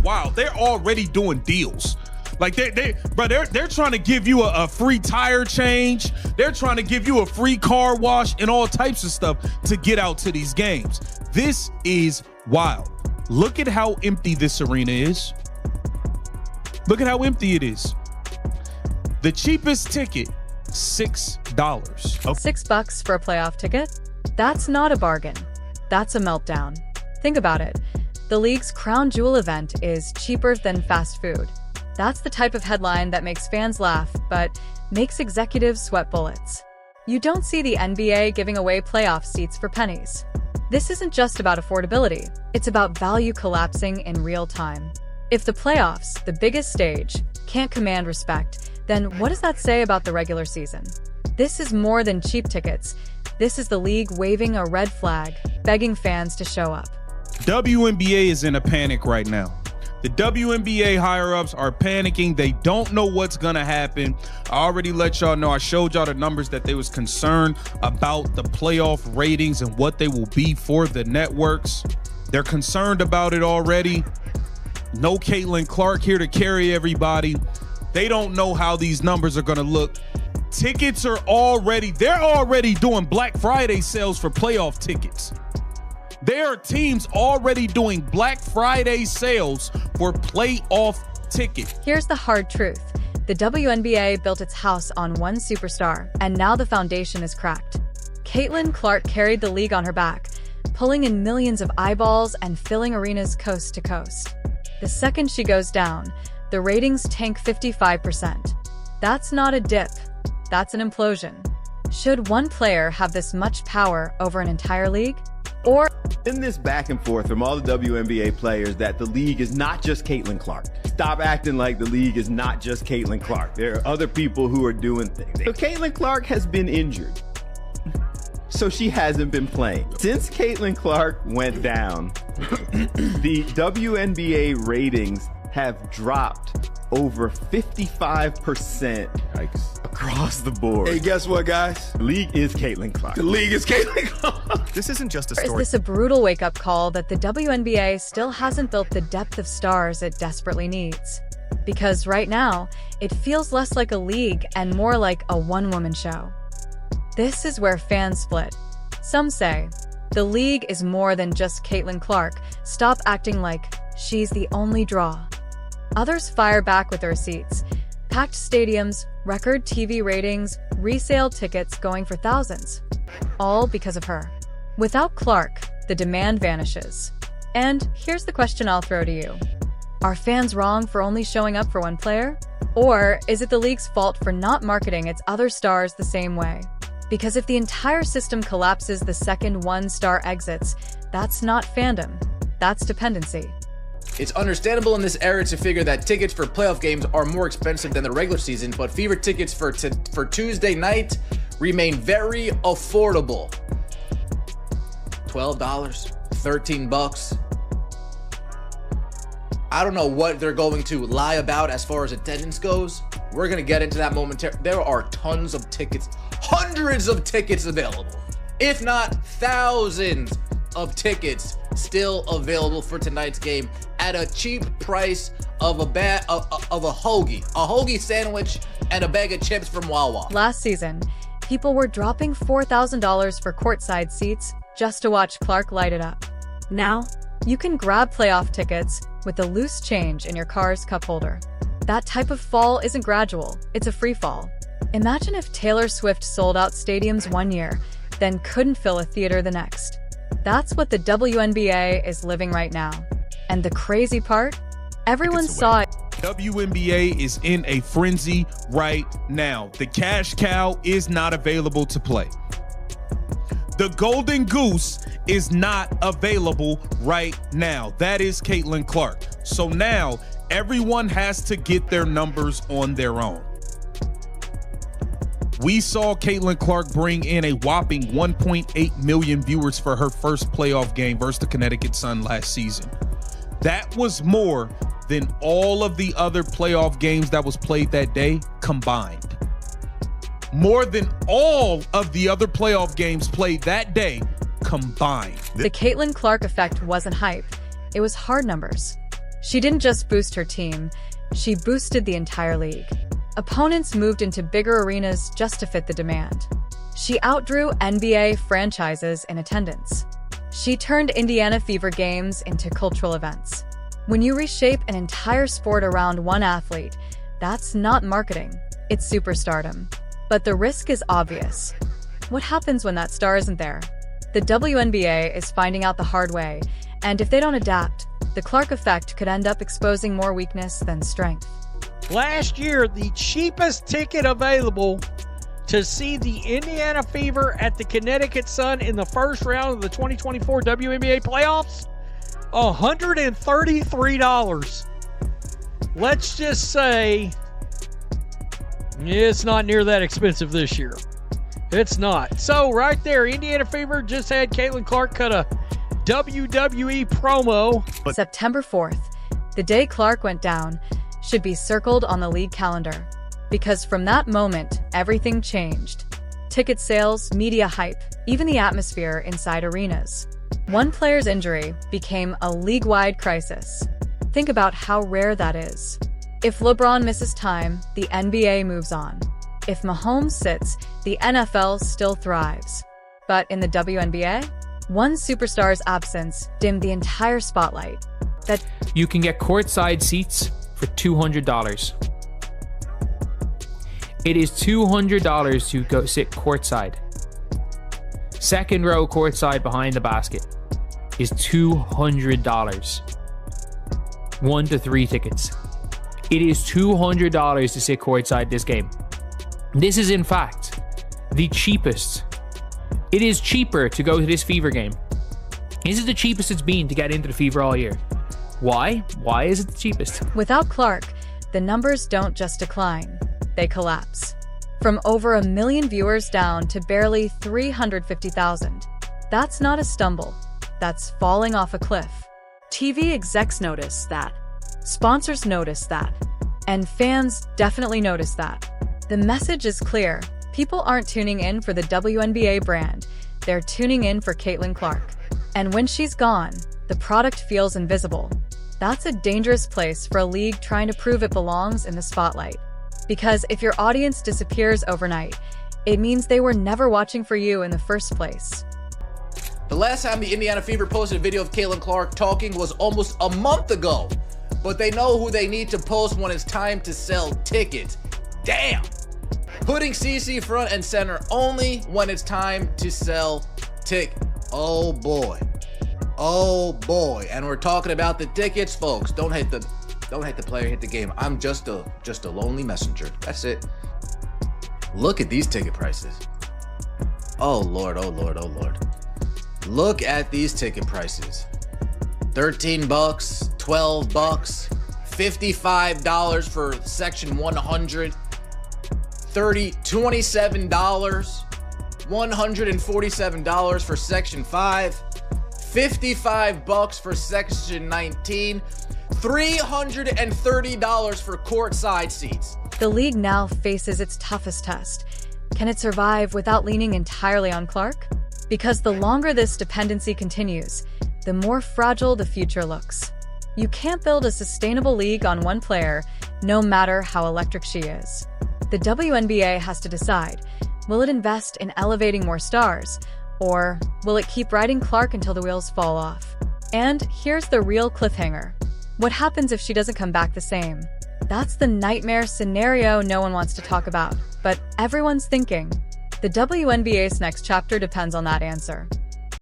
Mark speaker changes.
Speaker 1: wild. They're already doing deals. Like they're trying to give you a free tire change. They're trying to give you a free car wash and all types of stuff to get out to these games. This is wild. Look at how empty this arena is. Look at how empty it is. The cheapest ticket, $6.
Speaker 2: $6 for a playoff ticket? That's not a bargain. That's a meltdown. Think about it. The league's crown jewel event is cheaper than fast food. That's the type of headline that makes fans laugh, but makes executives sweat bullets. You don't see the NBA giving away playoff seats for pennies. This isn't just about affordability. It's about value collapsing in real time. If the playoffs, the biggest stage, can't command respect, then what does that say about the regular season? This is more than cheap tickets. This is the league waving a red flag, begging fans to show up.
Speaker 1: WNBA is in a panic right now. The WNBA higher-ups are panicking. They don't know what's going to happen. I already let y'all know. I showed y'all the numbers that they was concerned about the playoff ratings and what they will be for the networks. They're concerned about it already. No Caitlin Clark here to carry everybody. They don't know how these numbers are going to look. Tickets are they're already doing Black Friday sales for playoff tickets. There are teams already doing Black Friday sales for playoff tickets.
Speaker 2: Here's the hard truth. The WNBA built its house on one superstar, and now the foundation is cracked. Caitlin Clark carried the league on her back, pulling in millions of eyeballs and filling arenas coast to coast. The second she goes down, the ratings tank 55%. That's not a dip. That's an implosion. Should one player have this much power over an entire league? Or
Speaker 3: in this back and forth from all the WNBA players that the league is not just Caitlin Clark. Stop acting like the league is not just Caitlin Clark. There are other people who are doing things. So Caitlin Clark has been injured, so she hasn't been playing. Since Caitlin Clark went down, the WNBA ratings have dropped over 55% across the board.
Speaker 4: Hey, guess what, guys?
Speaker 3: The league is Caitlin Clark.
Speaker 4: The league is Caitlin Clark.
Speaker 5: This isn't just a story.
Speaker 2: is this a brutal wake-up call that the WNBA still hasn't built the depth of stars it desperately needs? Because right now, it feels less like a league and more like a one-woman show. This is where fans split. Some say, the league is more than just Caitlin Clark. Stop acting like she's the only draw. Others fire back with their receipts. Packed stadiums, record TV ratings, resale tickets going for thousands. All because of her. Without Clark, the demand vanishes. And here's the question I'll throw to you. Are fans wrong for only showing up for one player? Or is it the league's fault for not marketing its other stars the same way? Because if the entire system collapses the second one star exits, that's not fandom, that's dependency.
Speaker 6: It's understandable in this era to figure that tickets for playoff games are more expensive than the regular season, but fever tickets for Tuesday night remain very affordable. $12, $13. I don't know what they're going to lie about as far as attendance goes. We're going to get into that momentarily. There are tons of tickets, hundreds of tickets available, if not thousands of tickets still available for tonight's game at a cheap price of a hoagie sandwich and a bag of chips from Wawa.
Speaker 2: Last season, people were dropping $4,000 for courtside seats just to watch Clark light it up. Now, you can grab playoff tickets with a loose change in your car's cup holder. That type of fall isn't gradual, it's a free fall. Imagine if Taylor Swift sold out stadiums one year, then couldn't fill a theater the next. That's what the WNBA is living right now. And the crazy part? Everyone saw it.
Speaker 1: WNBA is in a frenzy right now. The cash cow is not available to play. The golden goose is not available right now. That is Caitlin Clark. So now everyone has to get their numbers on their own. We saw Caitlin Clark bring in a whopping 1.8 million viewers for her first playoff game versus the Connecticut Sun last season. That was more than all of the other playoff games that was played that day combined. More than all of the other playoff games played that day combined.
Speaker 2: The Caitlin Clark effect wasn't hype. It was hard numbers. She didn't just boost her team, she boosted the entire league. Opponents moved into bigger arenas just to fit the demand. She outdrew NBA franchises in attendance. She turned Indiana Fever games into cultural events. When you reshape an entire sport around one athlete, that's not marketing, it's superstardom. But the risk is obvious. What happens when that star isn't there? The WNBA is finding out the hard way, and if they don't adapt, the Clark effect could end up exposing more weakness than strength.
Speaker 5: Last year, the cheapest ticket available to see the Indiana Fever at the Connecticut Sun in the first round of the 2024 WNBA playoffs, $133. Let's just say it's not near that expensive this year. It's not. So right there, Indiana Fever just had Caitlin Clark cut a WWE promo.
Speaker 2: September 4th, the day Clark went down, should be circled on the league calendar. Because from that moment, everything changed. Ticket sales, media hype, even the atmosphere inside arenas. One player's injury became a league-wide crisis. Think about how rare that is. If LeBron misses time, the NBA moves on. If Mahomes sits, the NFL still thrives. But in the WNBA, one superstar's absence dimmed the entire spotlight.
Speaker 7: You can get courtside seats for $200. It is $200 to go sit courtside. Second row courtside behind the basket is $200. 1 to 3 tickets. It is $200 to sit courtside this game. This is in fact the cheapest. It is cheaper to go to this Fever game. This is the cheapest it's been to get into the Fever all year. Why? Why is it the cheapest?
Speaker 2: Without Clark, the numbers don't just decline, they collapse. From over 1 million viewers down to barely 350,000. That's not a stumble. That's falling off a cliff. TV execs notice that. Sponsors notice that. And fans definitely notice that. The message is clear. People aren't tuning in for the WNBA brand. They're tuning in for Caitlin Clark. And when she's gone, the product feels invisible. That's a dangerous place for a league trying to prove it belongs in the spotlight. Because if your audience disappears overnight, it means they were never watching for you in the first place.
Speaker 6: The last time the Indiana Fever posted a video of Caitlin Clark talking was almost a month ago. But they know who they need to post when it's time to sell tickets. Damn! Putting CC front and center only when it's time to sell tickets. Oh boy. Oh boy. And we're talking about the tickets, folks. Don't hate the player, hit the game. I'm just a lonely messenger. That's it. Look at these ticket prices. Oh Lord, oh Lord, oh Lord. Look at these ticket prices. $13, $12, $55 for section 100, $27, $147 for section 5, $55 for section 19, $330 for courtside seats.
Speaker 2: The league now faces its toughest test. Can it survive without leaning entirely on Clark? Because the longer this dependency continues, the more fragile the future looks. You can't build a sustainable league on one player, no matter how electric she is. The WNBA has to decide, will it invest in elevating more stars, or will it keep riding Clark until the wheels fall off? And here's the real cliffhanger. What happens if she doesn't come back the same? That's the nightmare scenario no one wants to talk about, but everyone's thinking. The WNBA's next chapter depends on that answer.